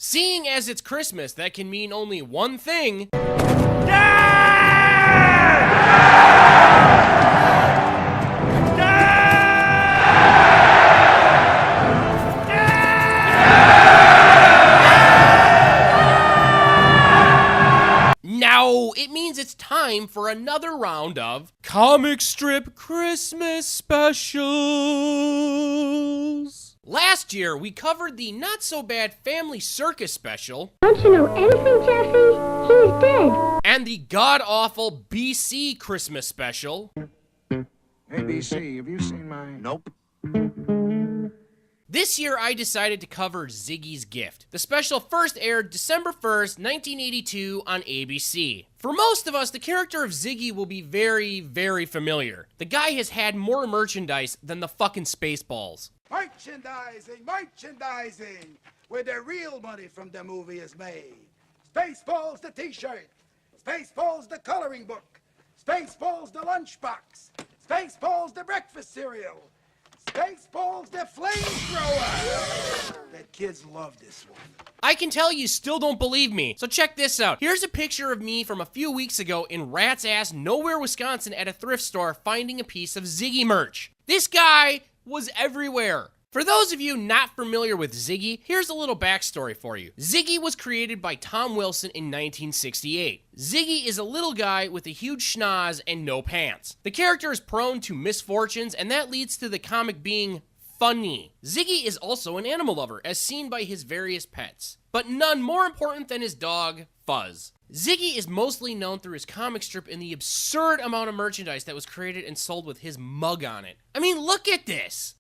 Seeing as it's Christmas, that can mean only one thing. Now, it means it's time for another round of Comic Strip Christmas Specials. Last year, we covered the not-so-bad Family Circus special. Don't you know anything, Jeffy? He's dead. And the god-awful BC Christmas special. Hey, BC, have you seen my... Nope. This year, I decided to cover Ziggy's Gift. The special first aired December 1st, 1982 on ABC. For most of us, the character of Ziggy will be very, very familiar. The guy has had more merchandise than the fucking Spaceballs. Merchandising, where the real money from the movie is made. Spaceballs the t-shirt, Spaceballs the coloring book, Spaceballs the lunchbox, Spaceballs the breakfast cereal, Spaceballs the flamethrower. The kids love this one. I can tell you still don't believe me, so check this out. Here's a picture of me from a few weeks ago in Rat's Ass Nowhere, Wisconsin at a thrift store finding a piece of Ziggy merch. This guy was everywhere. For those of you not familiar with Ziggy, here's a little backstory for you. Ziggy was created by Tom Wilson in 1968. Ziggy is a little guy with a huge schnoz and no pants. The character is prone to misfortunes, and that leads to the comic being funny. Ziggy is also an animal lover, as seen by his various pets, but none more important than his dog, Fuzz. Ziggy is mostly known through his comic strip and the absurd amount of merchandise that was created and sold with his mug on it. I mean, look at this!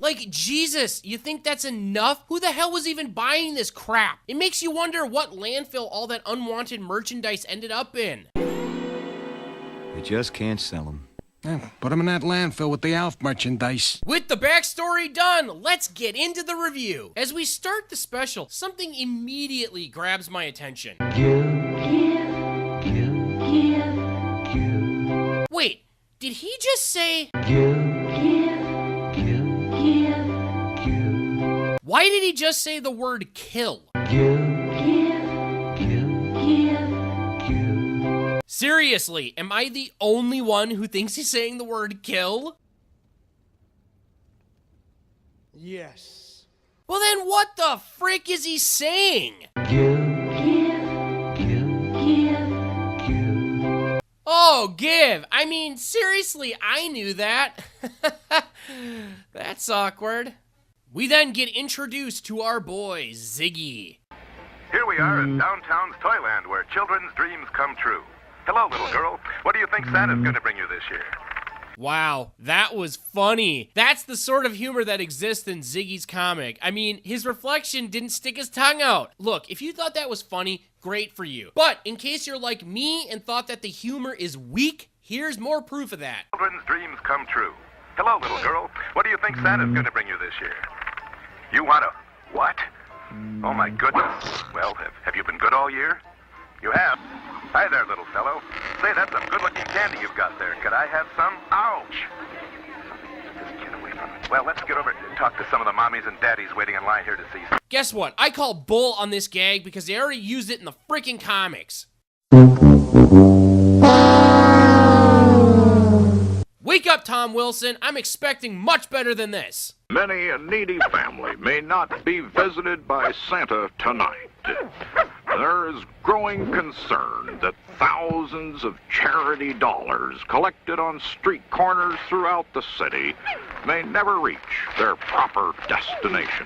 Like, Jesus, you think that's enough? Who the hell was even buying this crap? It makes you wonder what landfill all that unwanted merchandise ended up in. They just can't sell them. Put them in that landfill with the Alf merchandise. With the backstory done, let's get into the review. As we start the special, something immediately grabs my attention. Wait, did he just say... Why did he just say the word kill? Seriously, am I the only one who thinks he's saying the word kill? Yes. Well then what the frick is he saying? Oh, give. I mean, seriously, I knew that. That's awkward. We then get introduced to our boy, Ziggy. Here we are in downtown's Toyland, where children's dreams come true. Hello, little girl. What do you think Santa's going to bring you this year? Wow, that was funny. That's the sort of humor that exists in Ziggy's comic. I mean, his reflection didn't stick his tongue out. Look, if you thought that was funny, great for you. But in case you're like me and thought that the humor is weak, here's more proof of that. Children's dreams come true. Hello, little girl. What do you think Santa's going to bring you this year? You want a what? Oh, my goodness. Well, have you been good all year? You have? Hi there, little fellow. Say, that's some good-looking candy you've got there. Could I have some? Ouch! Just get away from it. Well, let's get over and talk to some of the mommies and daddies waiting in line here to see. Guess what? I call bull on this gag because they already used it in the freaking comics. Wake up, Tom Wilson. I'm expecting much better than this. Many a needy family may not be visited by Santa tonight. There is growing concern that thousands of charity dollars collected on street corners throughout the city may never reach their proper destination.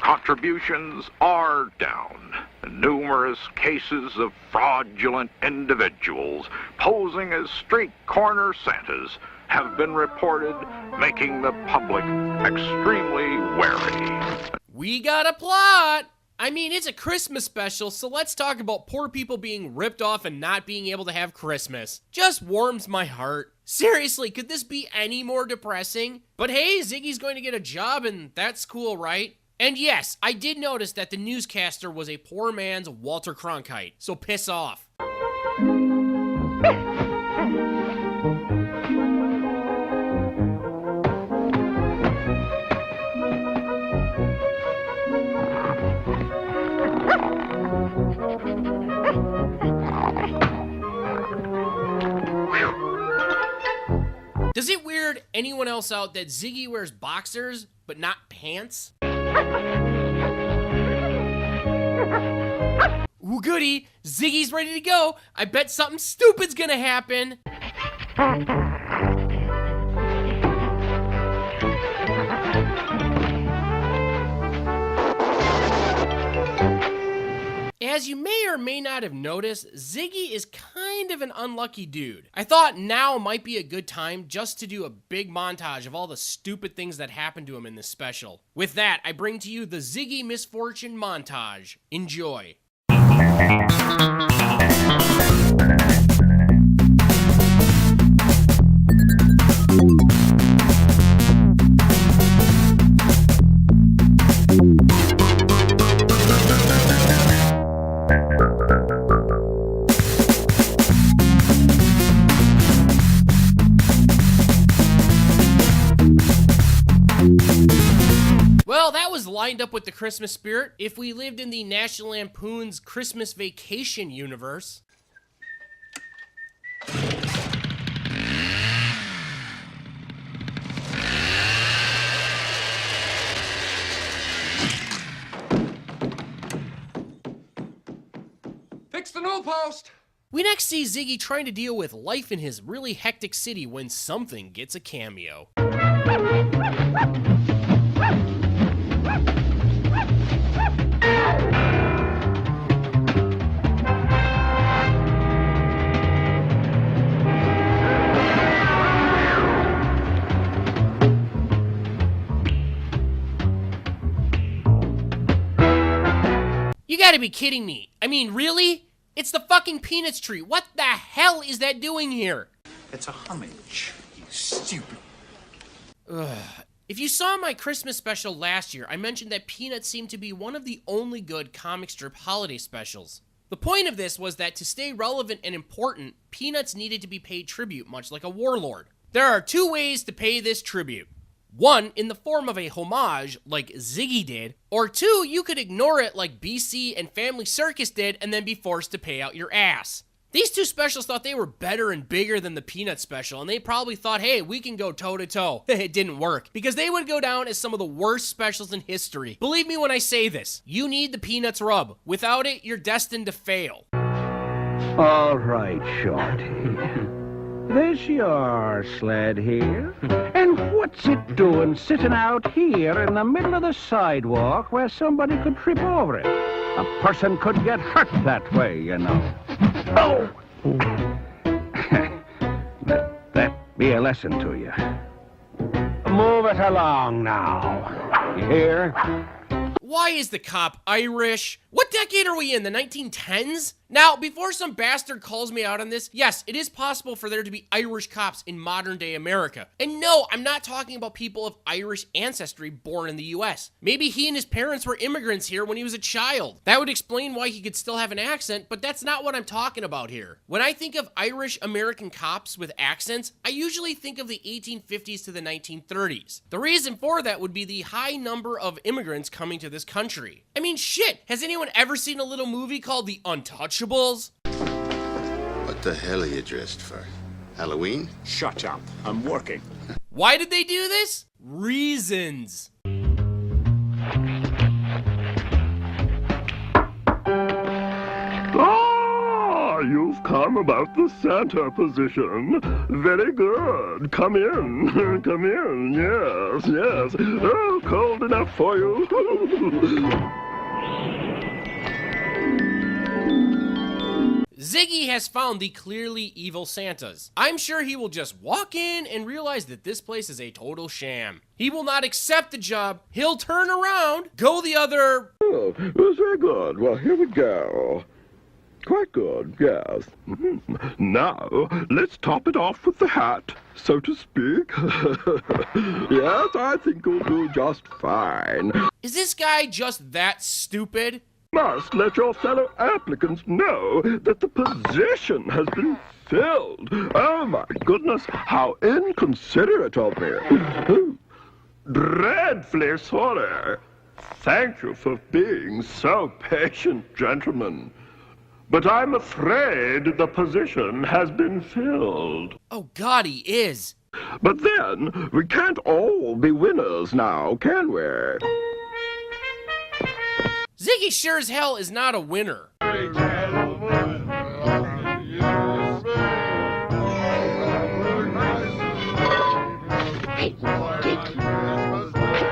Contributions are down. Numerous cases of fraudulent individuals posing as street corner Santas have been reported, making the public extremely wary. We got a plot. I mean, it's a Christmas special, so let's talk about poor people being ripped off and not being able to have Christmas. Just warms my heart. Seriously, could this be any more depressing? But hey, Ziggy's going to get a job and that's cool, right? And yes, I did notice that the newscaster was a poor man's Walter Cronkite, so piss off. Does it weird anyone else out that Ziggy wears boxers, but not pants? Ooh, goody. Ziggy's ready to go. I bet something stupid's gonna happen. As you may or may not have noticed, Ziggy is kind of an unlucky dude. I thought now might be a good time just to do a big montage of all the stupid things that happened to him in this special. With that, I bring to you the Ziggy Misfortune montage. Enjoy. Well, that was lined up with the Christmas spirit. If we lived in the National Lampoon's Christmas Vacation universe. Fix the newel post! We next see Ziggy trying to deal with life in his really hectic city when something gets a cameo. You gotta be kidding me. I mean, really? It's the fucking Peanuts tree. What the hell is that doing here? It's a homage, you stupid. Ugh. If you saw my Christmas special last year, I mentioned that Peanuts seemed to be one of the only good comic strip holiday specials. The point of this was that to stay relevant and important, Peanuts needed to be paid tribute, much like a warlord. There are two ways to pay this tribute. One, in the form of a homage, like Ziggy did, or two, you could ignore it like BC and Family Circus did and then be forced to pay out your ass. These two specials thought they were better and bigger than the Peanuts special, and they probably thought, hey, we can go toe-to-toe. It didn't work, because they would go down as some of the worst specials in history. Believe me when I say this, you need the Peanuts rub. Without it, you're destined to fail. All right, Shorty. This your sled here? And what's it doing sitting out here in the middle of the sidewalk where somebody could trip over it? A person could get hurt that way, you know. Oh! be a lesson to you. Move it along now. You hear? Why is the cop Irish? What decade are we in, the 1910s? Now, before some bastard calls me out on this, yes, it is possible for there to be Irish cops in modern day America. And no, I'm not talking about people of Irish ancestry born in the US. Maybe he and his parents were immigrants here when he was a child. That would explain why he could still have an accent, but that's not what I'm talking about here. When I think of Irish American cops with accents, I usually think of the 1850s to the 1930s. The reason for that would be the high number of immigrants coming to this country. I mean, shit, has anyone ever seen a little movie called The Untouchables? What the hell are you dressed for? Halloween? Shut up. I'm working. Why did they do this? Reasons. Ah, you've come about the Santa position. Very good. Come in. Come in. Yes, yes. Oh, cold enough for you. Ziggy has found the clearly evil Santas. I'm sure he will just walk in and realize that this place is a total sham. He will not accept the job. He'll turn around, go the other... Oh, very good. Well, here we go. Quite good, yes. Now, let's top it off with the hat, so to speak. Yes, I think you'll do just fine. Is this guy just that stupid? Must let your fellow applicants know that the position has been filled. Oh, my goodness, how inconsiderate of me. Dreadfully sorry. Thank you for being so patient, gentlemen. But I'm afraid the position has been filled. Oh, God, he is. But then, we can't all be winners now, can we? Ziggy sure as hell is not a winner.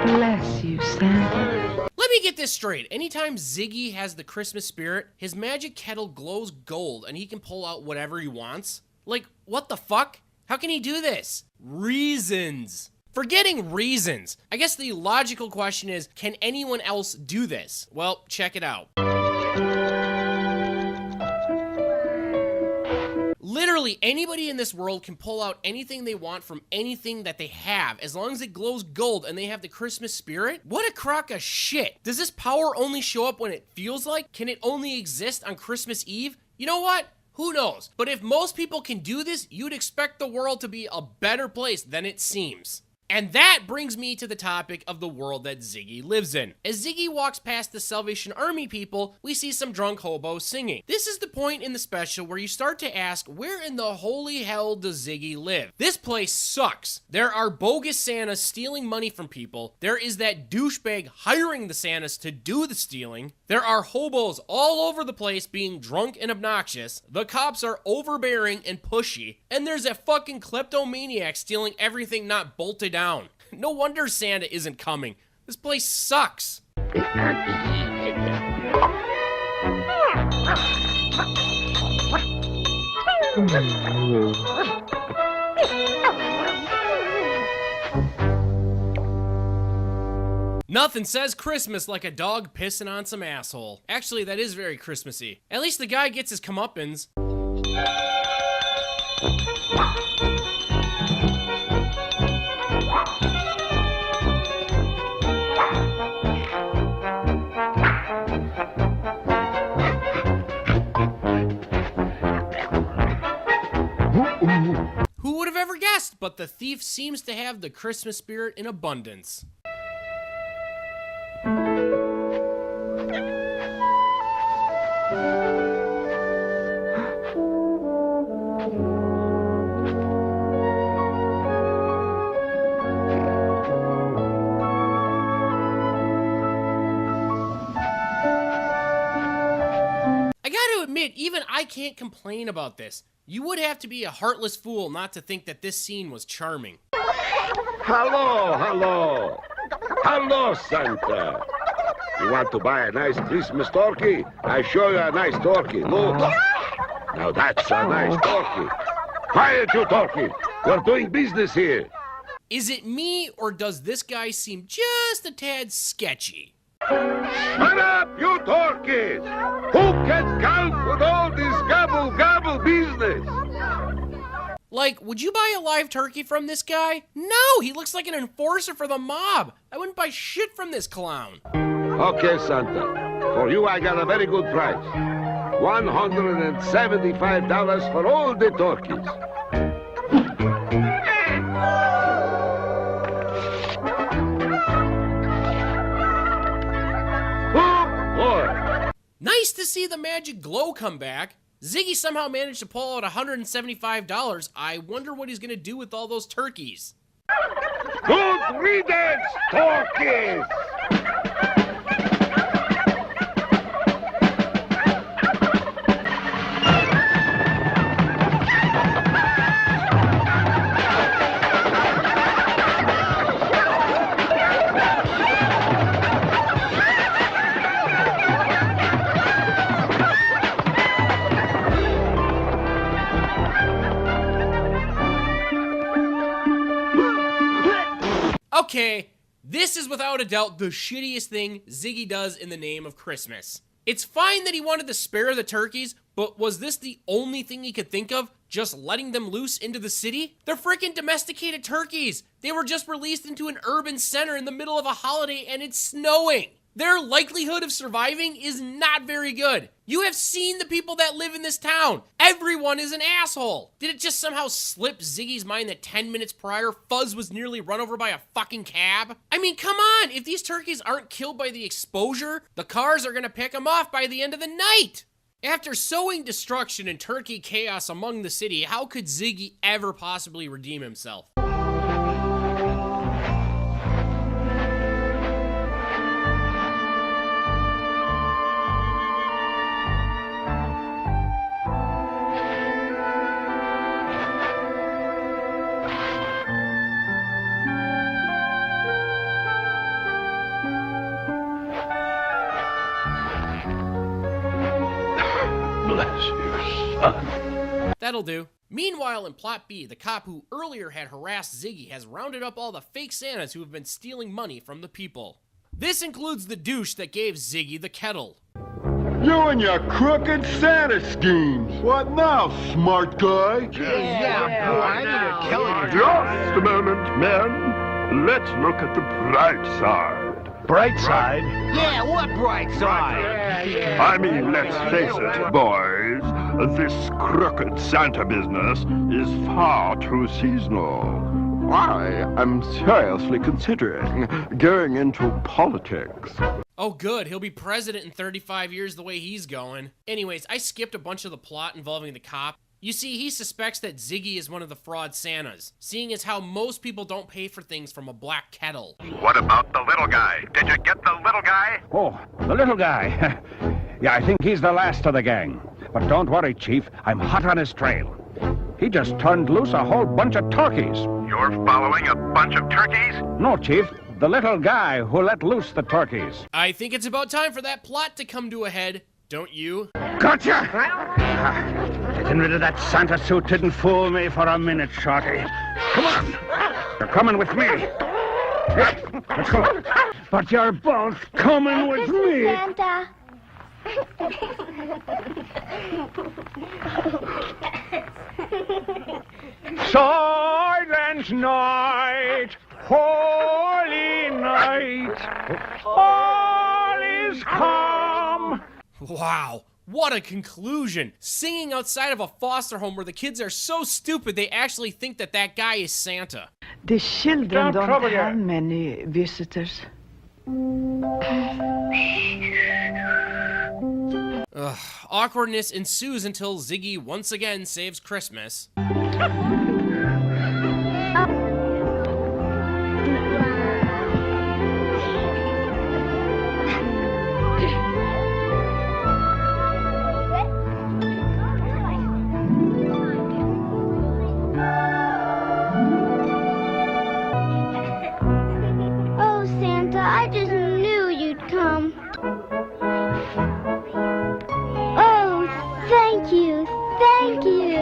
Bless you, Santa. Let me get this straight. Anytime Ziggy has the Christmas spirit, his magic kettle glows gold and he can pull out whatever he wants? Like, what the fuck? How can he do this? Reasons. Forgetting reasons. I guess the logical question is, can anyone else do this? Well, check it out. Literally anybody in this world can pull out anything they want from anything that they have, as long as it glows gold and they have the Christmas spirit. What a crock of shit. Does this power only show up when it feels like? Can it only exist on Christmas Eve? You know what? Who knows? But if most people can do this, you'd expect the world to be a better place than it seems. And that brings me to the topic of the world that Ziggy lives in. As Ziggy walks past the Salvation Army people, we see some drunk hobos singing. This is the point in the special where you start to ask, where in the holy hell does Ziggy live? This place sucks. There are bogus Santas stealing money from people. There is that douchebag hiring the Santas to do the stealing. There are hobos all over the place being drunk and obnoxious. The cops are overbearing and pushy. And there's a fucking kleptomaniac stealing everything not bolted down. No wonder Santa isn't coming. This place sucks. Nothing says Christmas like a dog pissing on some asshole. Actually, that is very Christmassy. At least the guy gets his comeuppance. Who would have ever guessed? But the thief seems to have the Christmas spirit in abundance. I gotta admit, even I can't complain about this. You would have to be a heartless fool not to think that this scene was charming. Hello, hello. Hello, Santa. You want to buy a nice Christmas turkey? I show you a nice turkey. Look. Now that's a nice turkey. Quiet, you turkey. You're doing business here. Is it me, or does this guy seem just a tad sketchy? Shut up, you turkeys! Who can count with all this gobble-gobble business? Like, would you buy a live turkey from this guy? No, he looks like an enforcer for the mob. I wouldn't buy shit from this clown. Okay, Santa. For you, I got a very good price. $175 for all the turkeys. Oh, boy. Nice to see the magic glow come back. Ziggy somehow managed to pull out $175. I wonder what he's gonna do with all those turkeys. Good riddance, turkeys! Okay, this is without a doubt the shittiest thing Ziggy does in the name of Christmas. It's fine that he wanted to spare the turkeys, but was this the only thing he could think of? Just letting them loose into the city? They're freaking domesticated turkeys! They were just released into an urban center in the middle of a holiday and it's snowing! Their likelihood of surviving is not very good. You have seen the people that live in this town. Everyone is an asshole. Did it just somehow slip Ziggy's mind that 10 minutes prior, Fuzz was nearly run over by a fucking cab? I mean, come on. If these turkeys aren't killed by the exposure, the cars are gonna pick them off by the end of the night. After sowing destruction and turkey chaos among the city, how could Ziggy ever possibly redeem himself? Bless you, son. That'll do. Meanwhile, in Plot B, the cop who earlier had harassed Ziggy has rounded up all the fake Santas who have been stealing money from the people. This includes the douche that gave Ziggy the kettle. You and your crooked Santa schemes. What now, smart guy? Just a moment, men. Let's look at the bright side. Bright side? Yeah, what bright side? I mean, let's face it, boys. This crooked Santa business is far too seasonal. I am seriously considering going into politics. Oh good, he'll be president in 35 years the way he's going. Anyways, I skipped a bunch of the plot involving the cop. You see, he suspects that Ziggy is one of the fraud Santas, seeing as how most people don't pay for things from a black kettle. What about the little guy? Did you get the little guy? Oh, the little guy. Yeah, I think he's the last of the gang. But don't worry, Chief. I'm hot on his trail. He just turned loose a whole bunch of turkeys. You're following a bunch of turkeys? No, Chief. The little guy who let loose the turkeys. I think it's about time for that plot to come to a head, don't you? Gotcha! Getting rid of that Santa suit didn't fool me for a minute, Shorty. Come on! You're coming with me. Let's go. But you're both coming with me. Santa. Silent night, holy night, all is calm. Wow, what a conclusion. Singing outside of a foster home where the kids are so stupid they actually think that that guy is Santa. The children don't have many visitors. Ugh, awkwardness ensues until Ziggy once again saves Christmas. Oh, Santa, I just knew you'd come. Oh, thank you. Thank you.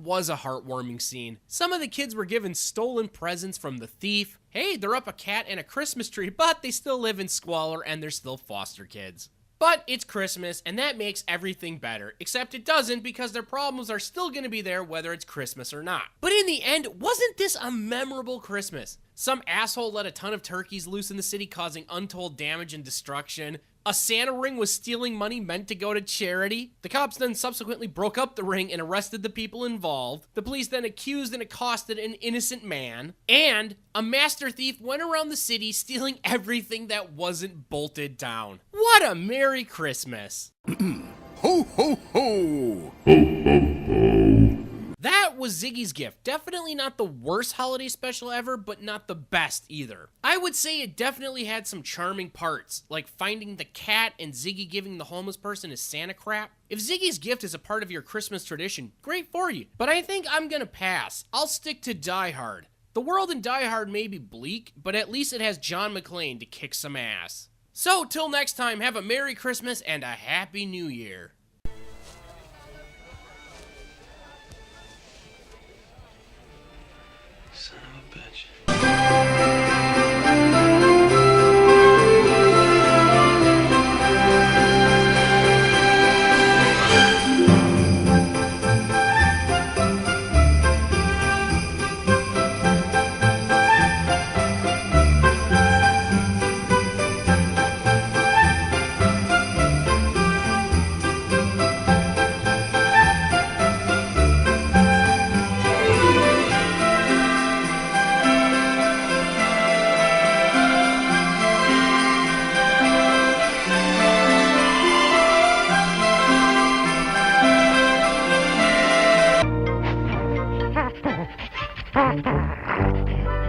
was a heartwarming scene. Some of the kids were given stolen presents from the thief. Hey, they're up a cat and a Christmas tree, but they still live in squalor and they're still foster kids. But it's Christmas, and that makes everything better, except it doesn't because their problems are still going to be there whether it's Christmas or not. But in the end, wasn't this a memorable Christmas? Some asshole let a ton of turkeys loose in the city, causing untold damage and destruction. A Santa ring was stealing money meant to go to charity. The cops then subsequently broke up the ring and arrested the people involved. The police then accused and accosted an innocent man. And a master thief went around the city stealing everything that wasn't bolted down. What a Merry Christmas. Ho, ho, ho! That was Ziggy's gift. Definitely not the worst holiday special ever, but not the best either. I would say it definitely had some charming parts, like finding the cat and Ziggy giving the homeless person his Santa crap. If Ziggy's gift is a part of your Christmas tradition, great for you. But I think I'm gonna pass. I'll stick to Die Hard. The world in Die Hard may be bleak, but at least it has John McClane to kick some ass. So, till next time, have a Merry Christmas and a Happy New Year. Son of a bitch. Ha ha ha!